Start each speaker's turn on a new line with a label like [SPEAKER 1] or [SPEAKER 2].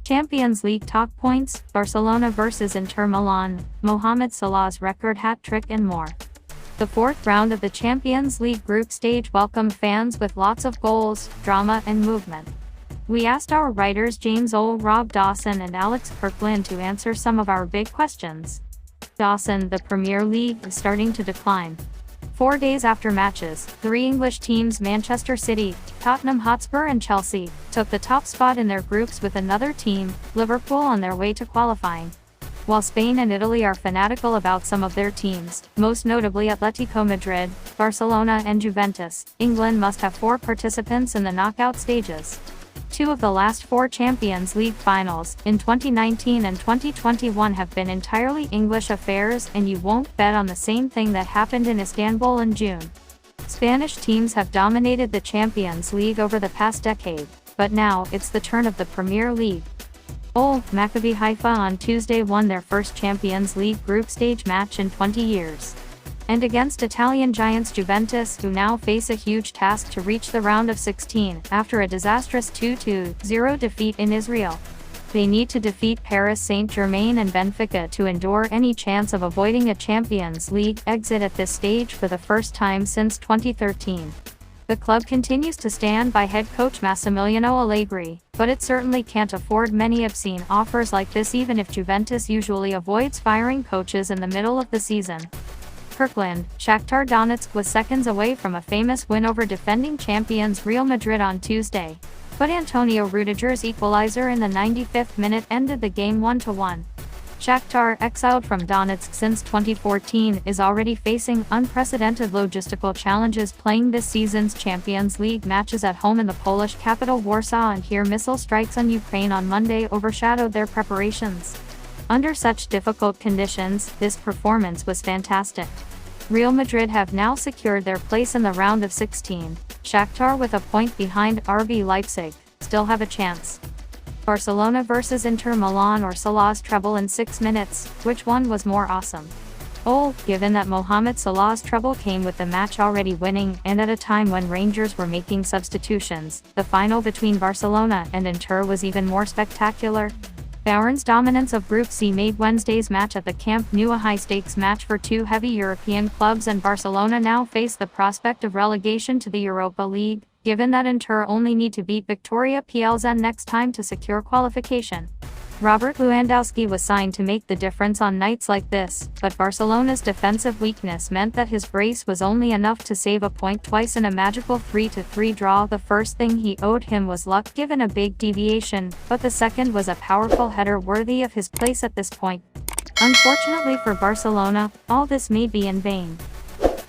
[SPEAKER 1] Champions League talk points, Barcelona vs Inter Milan, Mohamed Salah's record hat-trick and more. The fourth round of the Champions League group stage welcomed fans with lots of goals, drama and movement. We asked our writers James O. Rob Dawson and Alex Kirkland to answer some of our big questions. Dawson, the Premier League is starting to decline. 4 days after matches, 3 English teams Manchester City, Tottenham Hotspur and Chelsea, took the top spot in their groups with another team, Liverpool, on their way to qualifying. While Spain and Italy are fanatical about some of their teams, most notably Atletico Madrid, Barcelona and Juventus, England must have 4 participants in the knockout stages. 2 of the last 4 Champions League finals, in 2019 and 2021, have been entirely English affairs, and you won't bet on the same thing that happened in Istanbul in June. Spanish teams have dominated the Champions League over the past decade, but now it's the turn of the Premier League. Maccabi Haifa on Tuesday won their first Champions League group stage match in 20 years. And against Italian giants Juventus, who now face a huge task to reach the round of 16 after a disastrous 2-0 defeat in Israel. They need to defeat Paris Saint-Germain and Benfica to endure any chance of avoiding a Champions League exit at this stage for the first time since 2013. The club continues to stand by head coach Massimiliano Allegri, but it certainly can't afford many obscene offers like this, even if Juventus usually avoids firing coaches in the middle of the season. Kirkland, Shakhtar Donetsk was seconds away from a famous win over defending champions Real Madrid on Tuesday, but Antonio Rudiger's equalizer in the 95th minute ended the game 1-1. Shakhtar, exiled from Donetsk since 2014, is already facing unprecedented logistical challenges playing this season's Champions League matches at home in the Polish capital Warsaw, and here missile strikes on Ukraine on Monday overshadowed their preparations. Under such difficult conditions, this performance was fantastic. Real Madrid have now secured their place in the round of 16. Shakhtar, with a point behind RB Leipzig, still have a chance. Barcelona vs Inter Milan or Salah's treble in 6 minutes, which one was more awesome? Given that Mohamed Salah's treble came with the match already winning, and at a time when Rangers were making substitutions, the final between Barcelona and Inter was even more spectacular. Bayern's dominance of Group C made Wednesday's match at the Camp Nou a high-stakes match for 2 heavy European clubs, and Barcelona now face the prospect of relegation to the Europa League, given that Inter only need to beat Victoria Plzen next time to secure qualification. Robert Lewandowski was signed to make the difference on nights like this, but Barcelona's defensive weakness meant that his brace was only enough to save a point twice in a magical 3-3 draw. The first thing he owed him was luck, given a big deviation, but the second was a powerful header worthy of his place at this point. Unfortunately for Barcelona, all this may be in vain.